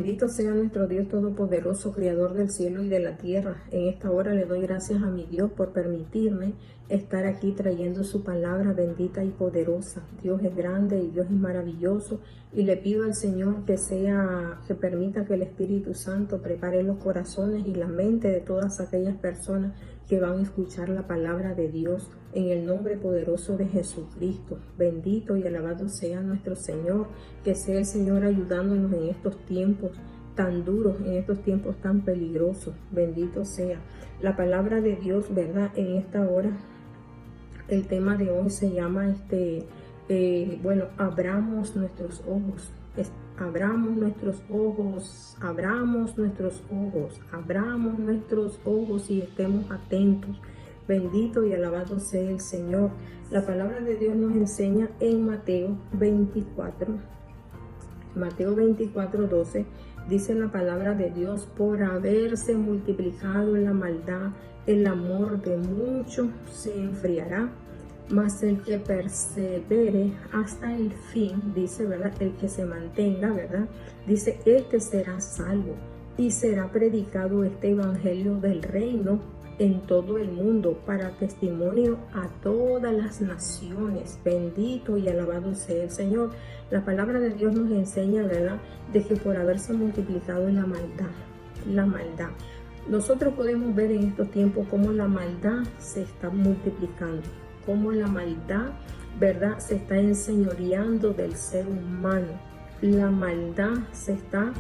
Bendito sea nuestro Dios Todopoderoso, Creador del cielo y de la tierra. En esta hora le doy gracias a mi Dios por permitirme estar aquí trayendo su palabra bendita y poderosa. Dios es grande y Dios es maravilloso, y le pido al Señor que permita que el Espíritu Santo prepare los corazones y la mente de todas aquellas personas que van a escuchar la palabra de Dios, en el nombre poderoso de Jesucristo. Bendito y alabado sea nuestro Señor, que sea el Señor ayudándonos en estos tiempos tan duros, en estos tiempos tan peligrosos. Bendito sea la palabra de Dios, ¿verdad? En esta hora, el tema de hoy se llama, abramos nuestros ojos. Abramos nuestros ojos, abramos nuestros ojos, abramos nuestros ojos y estemos atentos. Bendito y alabado sea el Señor. La palabra de Dios nos enseña en Mateo 24:12, dice la palabra de Dios: por haberse multiplicado la maldad, el amor de muchos se enfriará, mas el que persevere hasta el fin, dice, ¿verdad? El que se mantenga, ¿verdad? Dice, este será salvo, y será predicado este evangelio del reino en todo el mundo para testimonio a todas las naciones. Bendito y alabado sea el Señor. La palabra de Dios nos enseña, ¿verdad?, de que por haberse multiplicado la maldad. Nosotros podemos ver en estos tiempos cómo la maldad se está multiplicando, cómo la maldad, ¿verdad?, se está enseñoreando del ser humano. La maldad se está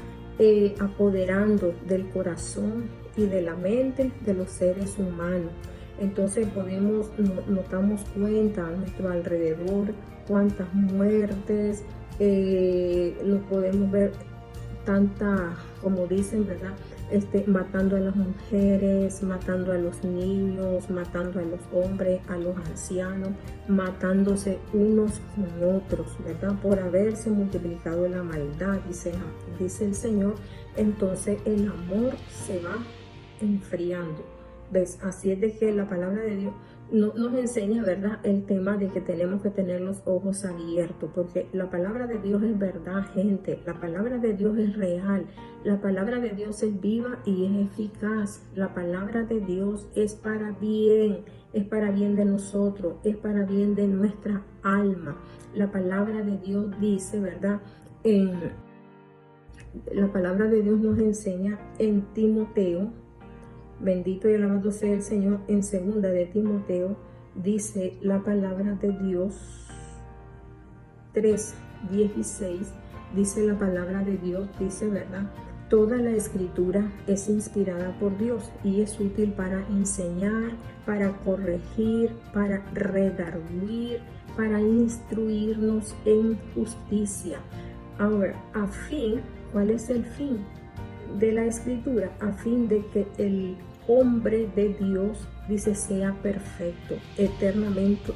apoderando del corazón y de la mente de los seres humanos. Entonces nos damos cuenta a nuestro alrededor cuántas muertes, lo podemos ver, tanta, como dicen, ¿verdad?, matando a las mujeres, matando a los niños, matando a los hombres, a los ancianos, matándose unos con otros, ¿verdad? Por haberse multiplicado la maldad, dice el Señor. Entonces el amor se va enfriando. ¿Ves? Así es de que la palabra de Dios nos enseña, ¿verdad?, el tema de que tenemos que tener los ojos abiertos, porque la palabra de Dios es verdad, gente. La palabra de Dios es real. La palabra de Dios es viva y es eficaz. La palabra de Dios es para bien de nosotros, es para bien de nuestra alma. La palabra de Dios dice, ¿verdad?, la palabra de Dios nos enseña en Timoteo, bendito y alabado sea el Señor, en 2 de Timoteo, dice la palabra de Dios 3:16, dice la palabra de Dios, dice, ¿verdad?, toda la escritura es inspirada por Dios y es útil para enseñar, para corregir, para redarguir, para instruirnos en justicia. Ahora, ¿cuál es el fin de la escritura? A fin de que el hombre de Dios, dice, sea perfecto, eternamente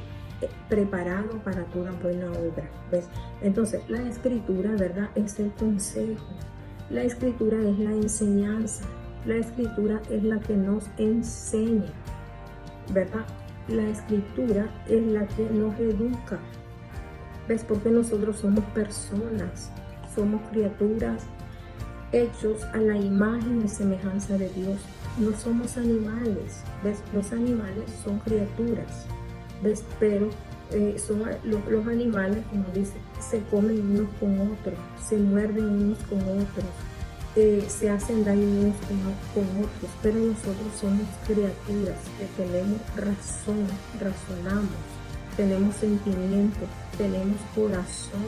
preparado para toda buena obra. ¿Ves? Entonces, la escritura, ¿verdad?, es el consejo. La escritura es la enseñanza. La escritura es la que nos enseña, ¿verdad? La escritura es la que nos educa. ¿Ves? Porque nosotros somos personas, somos criaturas hechos a la imagen y semejanza de Dios. No somos animales, ¿ves? Los animales son criaturas, ¿ves? Pero los animales, como dice, se comen unos con otros, se muerden unos con otros, se hacen daño unos con otros, pero nosotros somos criaturas que tenemos razón, razonamos, tenemos sentimientos, tenemos corazón,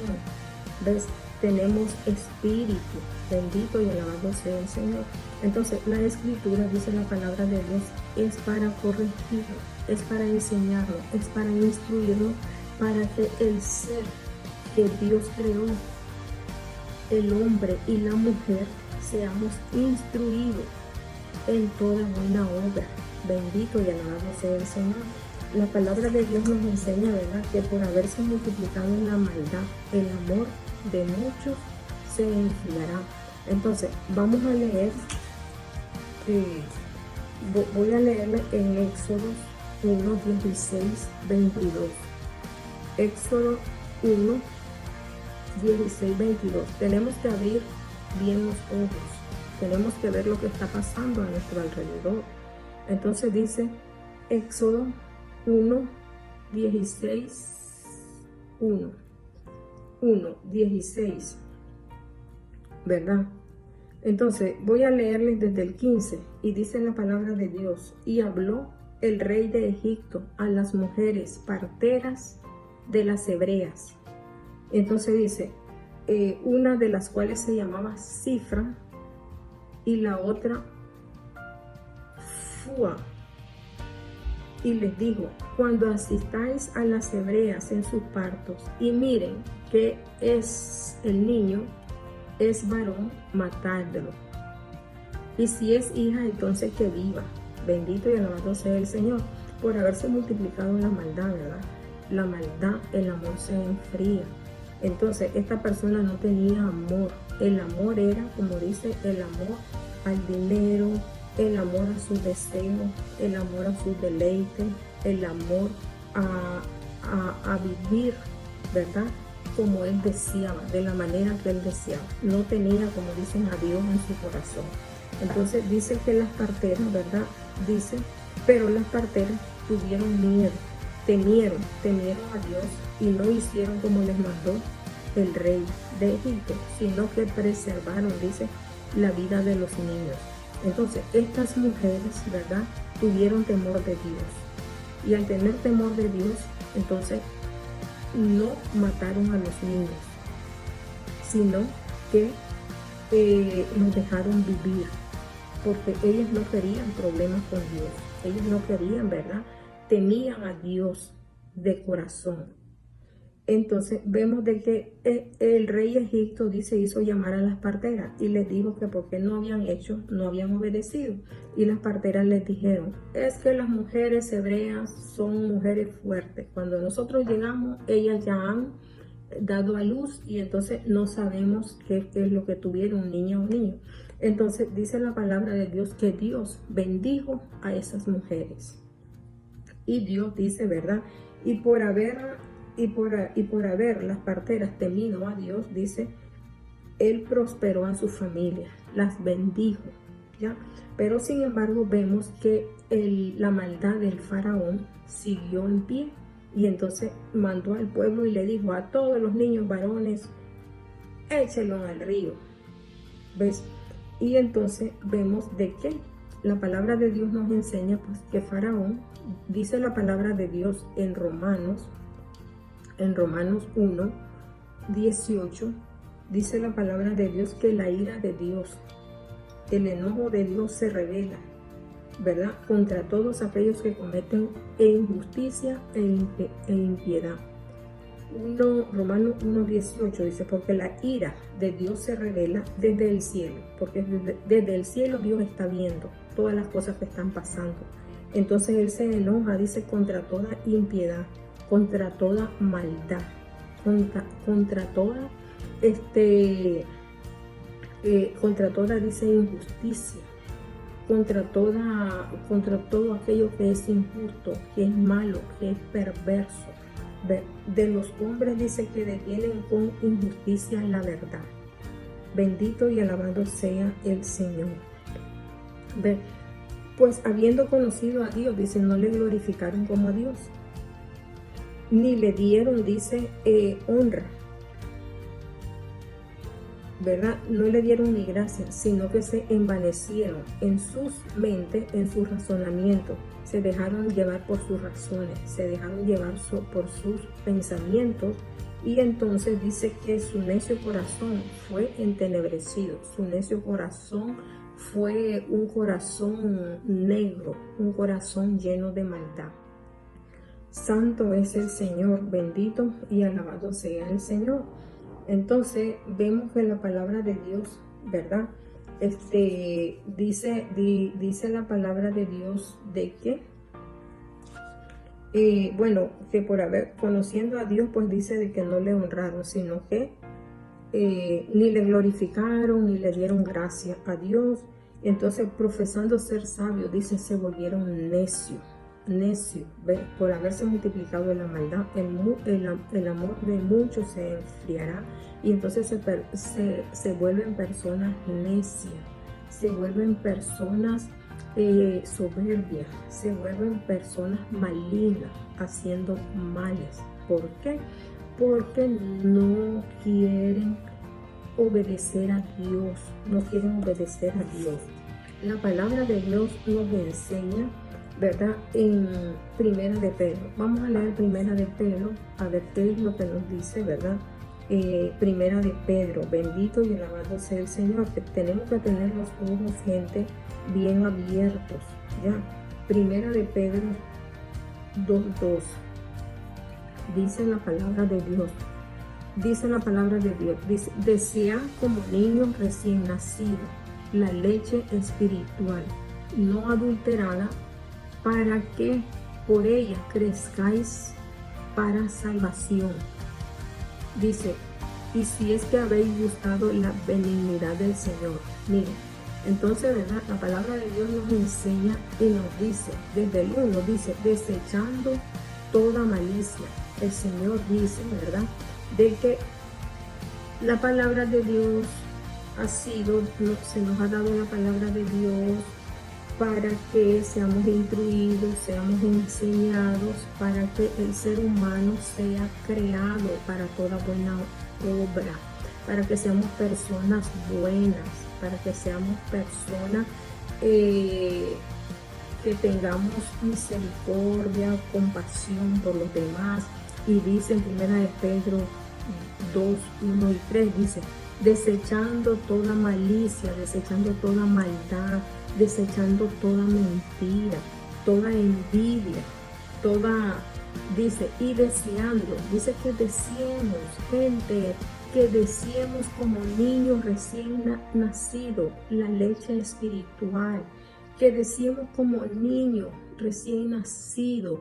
¿ves? Tenemos espíritu. Bendito y alabado sea el Señor. Entonces, la escritura, dice la palabra de Dios, es para corregirnos, es para enseñarnos, es para instruirnos, para que el ser que Dios creó, el hombre y la mujer, seamos instruidos en toda buena obra. Bendito y alabado sea el Señor. La palabra de Dios nos enseña, ¿verdad?, que por haberse multiplicado la maldad, el amor de muchos se enfriará. Entonces, vamos a leer, voy a leerle en Éxodo 1:16-22. Éxodo 1:16-22. Tenemos que abrir bien los ojos. Tenemos que ver lo que está pasando a nuestro alrededor. Entonces dice Éxodo 1, 16, 16, ¿verdad? Entonces voy a leerles desde el 15 y dice la palabra de Dios: y habló el rey de Egipto a las mujeres parteras de las hebreas. Entonces dice, una de las cuales se llamaba Cifra y la otra Fua. Y les dijo: cuando asistáis a las hebreas en sus partos y miren que es el niño, es varón, matadlo. Y si es hija, entonces que viva. Bendito y alabado sea el Señor por haberse multiplicado la maldad, ¿verdad? La maldad, el amor se enfría. Entonces esta persona no tenía amor. El amor era, como dice, el amor al dinero, el amor a sus deseos, el amor a sus deleites, el amor a vivir, ¿verdad? Como él deseaba, de la manera que él deseaba. No tenía, como dicen, a Dios en su corazón. Entonces dice que las parteras, ¿verdad? Dice, pero las parteras tuvieron miedo, temieron a Dios y no hicieron como les mandó el rey de Egipto, sino que preservaron, dice, la vida de los niños. Entonces estas mujeres, ¿verdad? Tuvieron temor de Dios. Y al tener temor de Dios, entonces no mataron a los niños, sino que los dejaron vivir, porque ellos no querían problemas con Dios. Ellos no querían, ¿verdad? Temían a Dios de corazón. Entonces vemos de que el rey de Egipto, dice, hizo llamar a las parteras y les dijo que porque no habían obedecido. Y las parteras les dijeron: es que las mujeres hebreas son mujeres fuertes. Cuando nosotros llegamos, ellas ya han dado a luz y entonces no sabemos qué es lo que tuvieron, un niño o un niño. Entonces dice la palabra de Dios que Dios bendijo a esas mujeres. Y Dios dice, ¿verdad? Y por haber las parteras temido a Dios, dice, él prosperó a su familia, las bendijo, ¿ya? Pero sin embargo vemos que la maldad del faraón siguió en pie, y entonces mandó al pueblo y le dijo a todos los niños varones: échenlo al río, ¿ves? Y entonces vemos de que la palabra de Dios nos enseña, pues, que Faraón, dice la palabra de Dios en Romanos 1, 18, dice la palabra de Dios que la ira de Dios, el enojo de Dios se revela, ¿verdad?, contra todos aquellos que cometen injusticia e impiedad. Romanos 1:18 dice: porque la ira de Dios se revela desde el cielo, porque desde el cielo Dios está viendo todas las cosas que están pasando. Entonces Él se enoja, dice, contra toda impiedad, contra toda maldad, contra toda, dice, injusticia, contra todo aquello que es injusto, que es malo, que es perverso. De los hombres, dice, que detienen con injusticia la verdad. Bendito y alabado sea el Señor. Pues habiendo conocido a Dios, dice, no le glorificaron como a Dios, ni le dieron, dice, honra, ¿verdad? No le dieron ni gracia, sino que se envanecieron en sus mentes, en su razonamiento. Se dejaron llevar por sus razones, se dejaron llevar por sus pensamientos, y entonces dice que su necio corazón fue entenebrecido. Su necio corazón fue un corazón negro, un corazón lleno de maldad. Santo es el Señor, bendito y alabado sea el Señor. Entonces vemos que la palabra de Dios, ¿verdad? Dice la palabra de Dios de que, que por haber conociendo a Dios, pues dice de que no le honraron, sino que ni le glorificaron, ni le dieron gracia a Dios. Entonces, profesando ser sabios, dice, se volvieron necios. necio, por haberse multiplicado la maldad, el amor de muchos se enfriará y entonces se vuelven personas necias, se vuelven personas soberbias, se vuelven personas malignas, haciendo males. ¿Por qué? Porque no quieren obedecer a Dios, no quieren obedecer a Dios. La palabra de Dios nos enseña, ¿verdad? En Primera de Pedro. Vamos a leer Primera de Pedro, a ver qué es lo que nos dice, ¿verdad? Primera de Pedro, bendito y alabado sea el Señor. Tenemos que tener los ojos, gente, bien abiertos, ¿ya? Primera de Pedro 2:2. Dice la palabra de Dios. Dice la palabra de Dios, dice, desead como niños recién nacidos la leche espiritual, no adulterada, para que por ella crezcáis para salvación. Dice, y si es que habéis gustado la benignidad del Señor. Miren, entonces, ¿verdad? La palabra de Dios nos enseña y nos dice, desde el 1 dice, desechando toda malicia. El Señor dice, ¿verdad? De que la palabra de Dios se nos ha dado la palabra de Dios para que seamos instruidos, seamos enseñados, para que el ser humano sea creado para toda buena obra, para que seamos personas buenas, para que seamos personas que tengamos misericordia, compasión por los demás. Y dice en Primera de Pedro 2, 1 y 3, dice, desechando toda malicia, desechando toda maldad, desechando toda mentira, toda envidia, dice, y deseando, dice que deseemos, gente, que deseemos como niños recién nacidos la leche espiritual, que deseemos como niños recién nacidos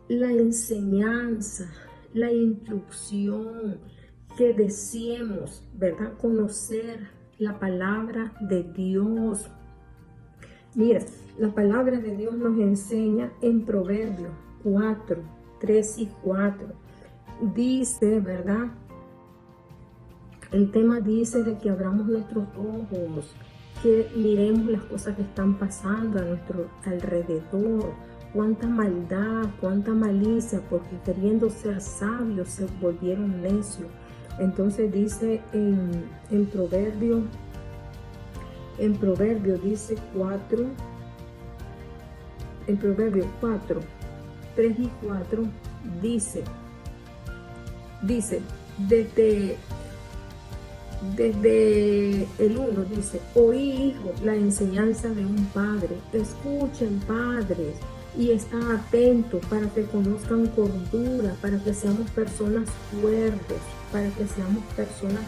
la enseñanza, la instrucción, que deseemos, ¿verdad? Conocer la palabra de Dios. Mira, la palabra de Dios nos enseña en Proverbios 4, 3 y 4. Dice, ¿verdad? El tema dice de que abramos nuestros ojos, que miremos las cosas que están pasando a nuestro alrededor. Cuánta maldad, cuánta malicia, porque queriendo ser sabios se volvieron necios. Entonces dice en Proverbio dice 4, en Proverbio 4, 3 y 4 dice, desde el 1 dice, oí, hijo, la enseñanza de un padre, escuchen, padres, y están atentos para que conozcan cordura, para que seamos personas fuertes, para que seamos personas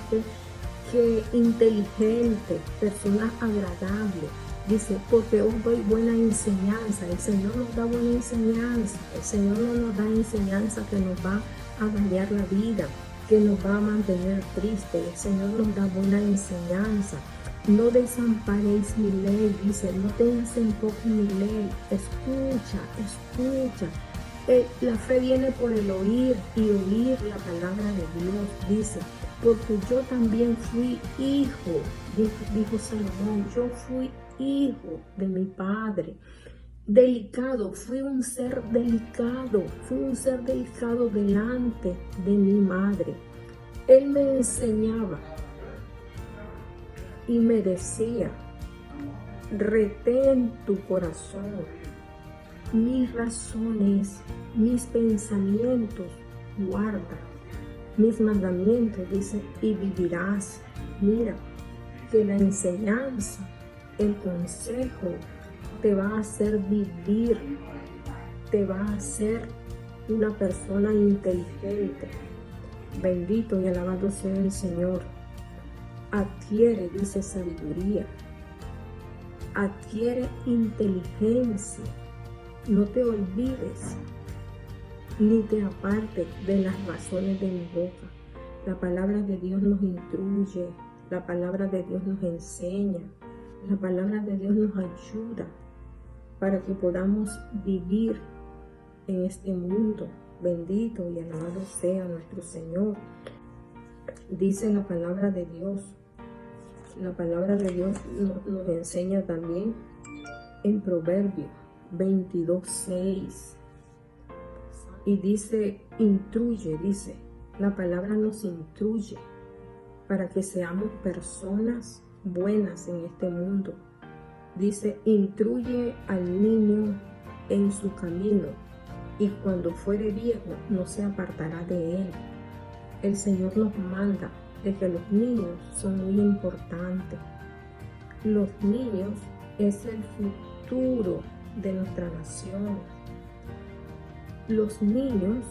que inteligentes, personas agradables. Dice, porque os doy buena enseñanza. El Señor nos da buena enseñanza. El Señor no nos da enseñanza que nos va a dañar la vida, que nos va a mantener tristes. El Señor nos da buena enseñanza. No desamparéis mi ley, dice, no tengas en poco mi ley. Escucha, escucha. La fe viene por el oír y oír la palabra de Dios, dice, porque yo también fui hijo, dijo Salomón, yo fui hijo de mi padre. Delicado, fui un ser delicado delante de mi madre. Él me enseñaba y me decía, retén tu corazón, mis razones, mis pensamientos, guarda mis mandamientos, dice, y vivirás. Mira, que la enseñanza, el consejo, te va a hacer vivir, te va a hacer una persona inteligente. Bendito y alabado sea el Señor. Adquiere, dice, sabiduría, adquiere inteligencia. No te olvides ni te apartes de las razones de mi boca. La palabra de Dios nos instruye, la palabra de Dios nos enseña, la palabra de Dios nos ayuda para que podamos vivir en este mundo. Bendito y alabado sea nuestro Señor. Dice la palabra de Dios. La palabra de Dios nos enseña también en Proverbios 22:6. Y dice, dice, la palabra nos instruye para que seamos personas buenas en este mundo. Dice, instruye al niño en su camino, y cuando fuere viejo no se apartará de él. El Señor nos manda de que los niños son muy importantes. Los niños es el futuro de nuestra nación. Los niños,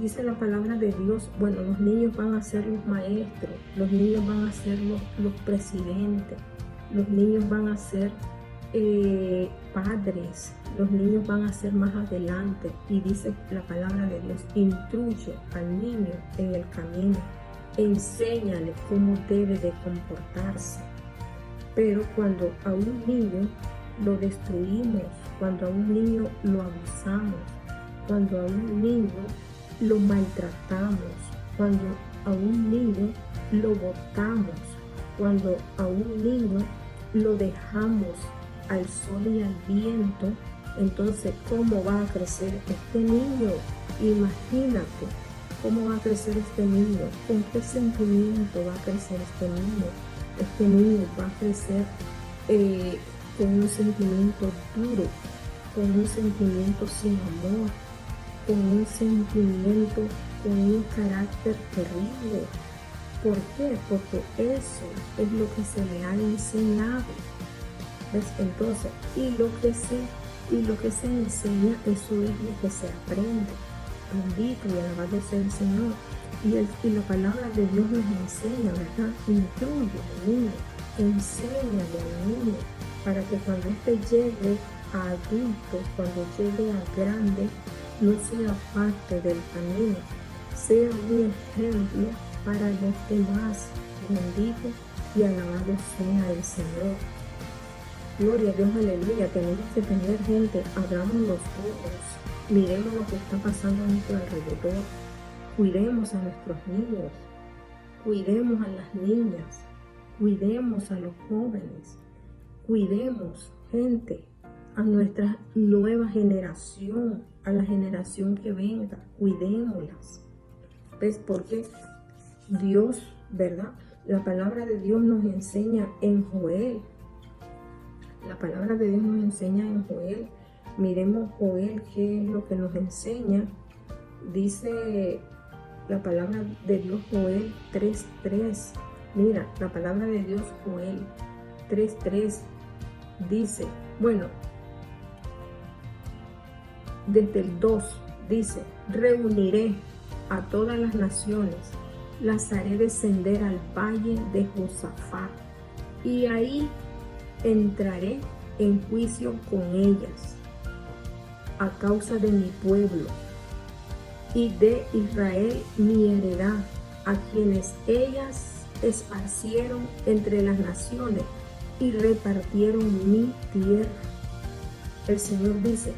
dice la palabra de Dios, bueno, los niños van a ser los maestros, los niños van a ser los presidentes, los niños van a ser padres, los niños van a ser más adelante. Y dice la palabra de Dios, instruye al niño en el camino, enséñale cómo debe de comportarse. Pero cuando a un niño lo destruimos, cuando a un niño lo abusamos, cuando a un niño lo maltratamos, cuando a un niño lo botamos, cuando a un niño lo dejamos al sol y al viento, entonces ¿cómo va a crecer este niño? Imagínate cómo va a crecer este niño, con qué sentimiento va a crecer este niño. Este niño va a crecer con un sentimiento duro, con un sentimiento sin amor, con un sentimiento, con un carácter terrible. ¿Por qué? Porque eso es lo que se le ha enseñado. ¿Ves? Entonces, y lo que se enseña, eso es lo que se aprende. Bendito y alabado sea el Señor. Y la palabra de Dios nos enseña, ¿verdad? Instruye al niño, enséñale al niño, para que cuando éste llegue a adulto, cuando llegue a grande, no sea parte del camino, sea un ejemplo para los demás. Bendito y alabado sea el Señor. Gloria a Dios, aleluya. Tenemos que tener gente, abramos los ojos, miremos lo que está pasando a nuestro alrededor, cuidemos a nuestros niños, cuidemos a las niñas, cuidemos a los jóvenes, cuidemos, gente, a nuestra nueva generación, a la generación que venga, cuidémoslas. ¿Ves? Porque Dios, ¿verdad? La palabra de Dios nos enseña en Joel. La palabra de Dios nos enseña en Joel. Miremos Joel, qué es lo que nos enseña. Dice la palabra de Dios, Joel 3:3. Mira, la palabra de Dios, Joel 3:3, dice, bueno, desde el 2, dice, reuniré a todas las naciones, las haré descender al valle de Josafat, y ahí entraré en juicio con ellas a causa de mi pueblo y de Israel mi heredad, a quienes ellas esparcieron entre las naciones y repartieron mi tierra. El Señor dice,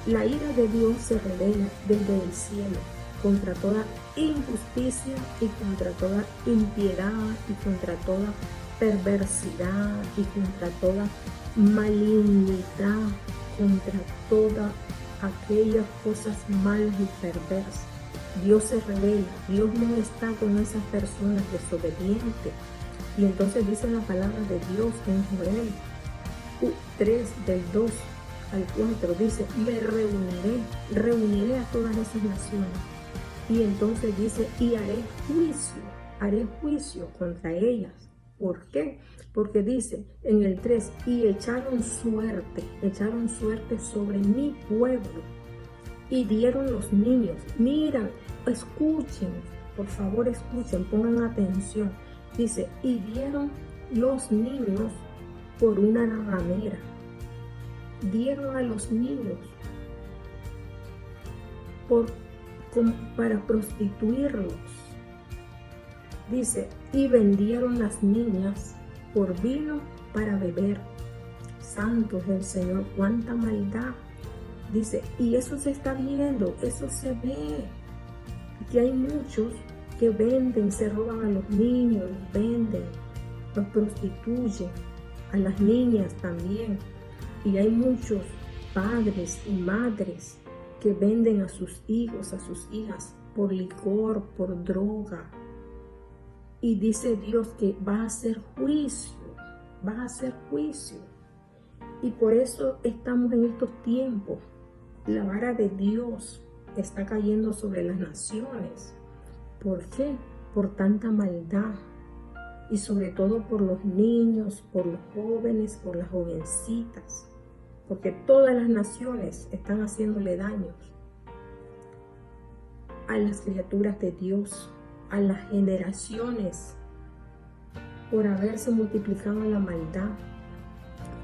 la ira de Dios se revela desde el cielo contra toda injusticia y contra toda impiedad y contra toda perversidad y contra toda malignidad, contra todas aquellas cosas malas y perversas. Dios se revela, Dios no está con esas personas desobedientes. Y entonces dice la palabra de Dios en Joel 3, del 2 al 4, dice, me reuniré a todas esas naciones. Y entonces dice, y haré juicio contra ellas. ¿Por qué? Porque dice en el 3, y echaron suerte sobre mi pueblo, y dieron los niños. Miran, escuchen, por favor escuchen, pongan atención. Dice, y dieron los niños por una ramera. Dieron a los niños para prostituirlos. Dice, y vendieron las niñas por vino para beber. Santo es el Señor, cuánta maldad. Dice, y eso se está viendo, eso se ve. Que hay muchos que venden, se roban a los niños, los venden, los prostituyen, a las niñas también. Y hay muchos padres y madres que venden a sus hijos, a sus hijas, por licor, por droga. Y dice Dios que va a hacer juicio, va a hacer juicio. Y por eso estamos en estos tiempos. La vara de Dios está cayendo sobre las naciones. ¿Por qué? Por tanta maldad. Y sobre todo por los niños, por los jóvenes, por las jovencitas. Porque todas las naciones están haciéndole daños a las criaturas de Dios, a las generaciones, por haberse multiplicado la maldad,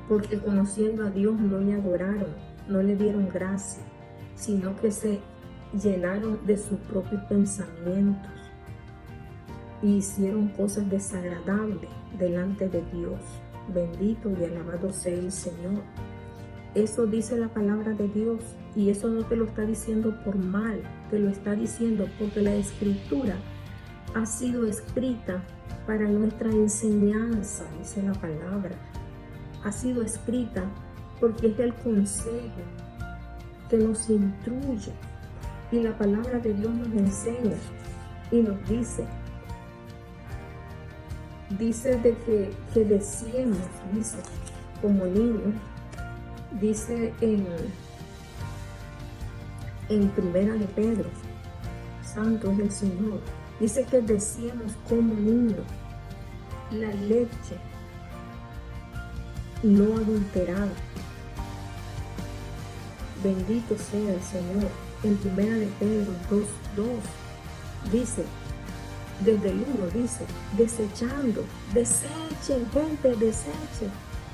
porque conociendo a Dios no le adoraron, no le dieron gracia, sino que se llenaron de sus propios pensamientos y hicieron cosas desagradables delante de Dios. Bendito y alabado sea el Señor. Eso dice la palabra de Dios, y eso no te lo está diciendo por mal, te lo está diciendo porque la Escritura ha sido escrita para nuestra enseñanza, dice la palabra. Ha sido escrita porque es el consejo que nos instruye, y la palabra de Dios nos enseña y nos dice de que deseemos, dice, como niños. Dice en Primera de Pedro, santo es el Señor, dice que deseamos como niños la leche no adulterada. Bendito sea el Señor. En Primera de Pedro 2:2 dice, desde el 1 dice, desechando, desechen, gente, desechen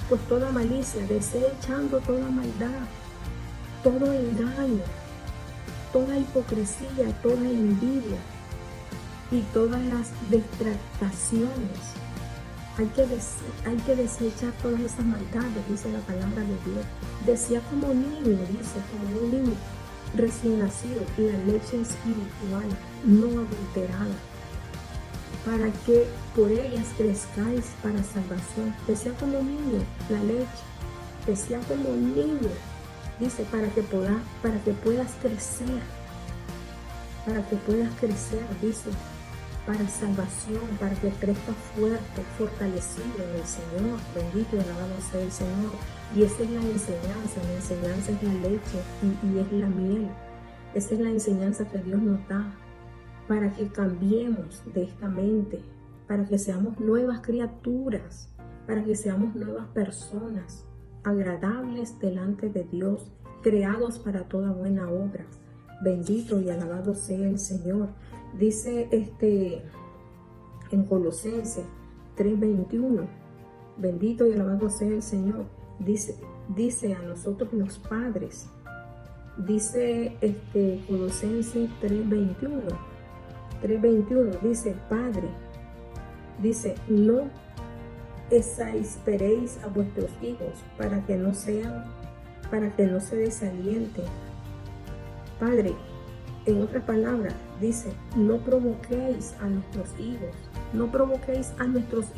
pues toda malicia, desechando toda maldad, todo engaño, toda hipocresía, toda envidia y todas las distractaciones. Hay que desechar todas esas maldades, dice la palabra de Dios. Decía como niño, dice, como un niño recién nacido, la leche espiritual, no adulterada, para que por ellas crezcáis para salvación. Decía como niño la leche, decía como niño, dice, para que puedas crecer, dice, para salvación, para que crezcas fuerte, fortalecido en el Señor. Bendito y alabado sea el Señor. Y esa es la enseñanza es la leche y es la miel. Esa es la enseñanza que Dios nos da, para que cambiemos de esta mente, para que seamos nuevas criaturas, para que seamos nuevas personas, agradables delante de Dios, creados para toda buena obra. Bendito y alabado sea el Señor. Dice en Colosenses 3:21, bendito y alabado sea el Señor. Dice a nosotros los padres, dice Colosenses 3:21 dice, Padre, dice, no exasperéis a vuestros hijos para que no se desalienten. Padre, en otras palabras, dice, no provoquéis a nuestros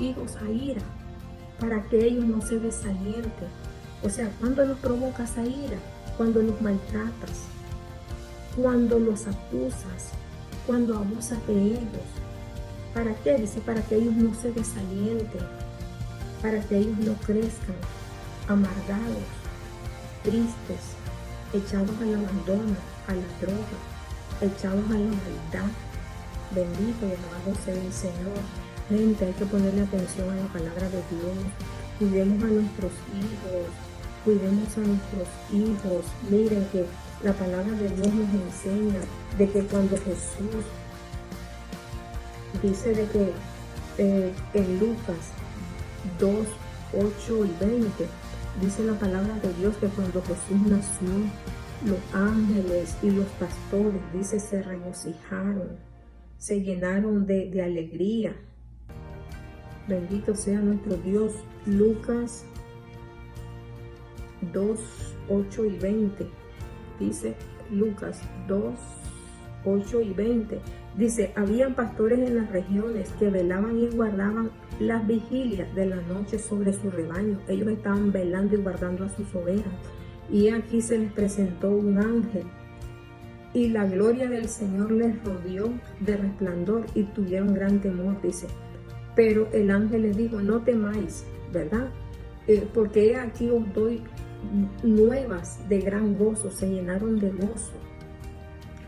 hijos a ira, para que ellos no se desalienten. O sea, ¿cuándo los provocas a ira? Cuando los maltratas, cuando los acusas, cuando abusas de ellos. ¿Para qué? Dice, para que ellos no se desalienten, para que ellos no crezcan amargados, tristes, echados al abandono, a la droga, echados a la maldad. Bendito y alabado sea el Señor. Gente, hay que ponerle atención a la palabra de Dios. Cuidemos a nuestros hijos. Miren que la palabra de Dios nos enseña de que cuando Jesús dice de que en Lucas 2:8-20 dice la palabra de Dios que cuando Jesús nació, los ángeles y los pastores, dice, se regocijaron, se llenaron de alegría. Bendito sea nuestro Dios. Lucas 2:8-20 dice Lucas 2, 8 y 20. Dice, habían pastores en las regiones que velaban y guardaban las vigilias de la noche sobre su rebaño. Ellos estaban velando y guardando a sus ovejas. Y aquí se les presentó un ángel. Y la gloria del Señor les rodeó de resplandor y tuvieron gran temor, dice. Pero el ángel les dijo, no temáis, ¿verdad? Porque aquí os doy nuevas de gran gozo, se llenaron de gozo.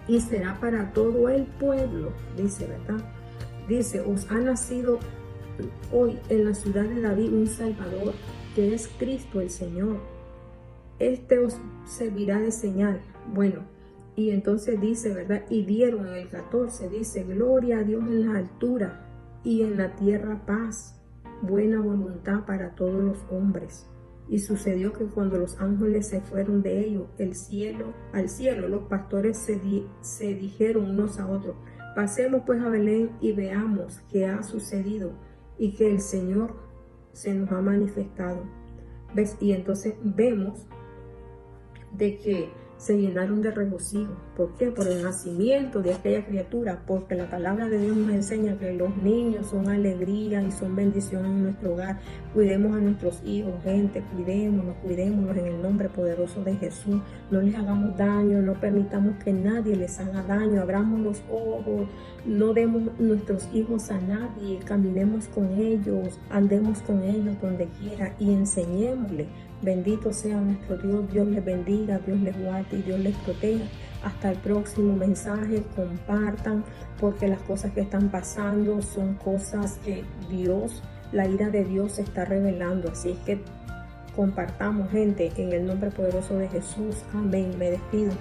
Y será para todo el pueblo, dice, ¿verdad? Dice, os ha nacido hoy en la ciudad de David un Salvador, que es Cristo el Señor. Este os servirá de señal. Bueno, y entonces dice, ¿verdad? Y dieron en el 14, dice, gloria a Dios en la altura y en la tierra paz, buena voluntad para todos los hombres. Y sucedió que cuando los ángeles se fueron de ellos al cielo, los pastores se dijeron unos a otros, pasemos pues a Belén y veamos qué ha sucedido y que el Señor se nos ha manifestado. ¿Ves? Y entonces vemos de que se llenaron de regocijo. ¿Por qué? Por el nacimiento de aquella criatura, porque la palabra de Dios nos enseña que los niños son alegría y son bendición en nuestro hogar. Cuidemos a nuestros hijos, gente, cuidémonos en el nombre poderoso de Jesús. No les hagamos daño, no permitamos que nadie les haga daño, abramos los ojos, no demos nuestros hijos a nadie, caminemos con ellos, andemos con ellos donde quiera y enseñémosles. Bendito sea nuestro Dios, Dios les bendiga, Dios les guarde y Dios les proteja. Hasta el próximo mensaje, compartan, porque las cosas que están pasando son cosas que Dios, la ira de Dios se está revelando. Así es que compartamos, gente, en el nombre poderoso de Jesús. Amén. Me despido.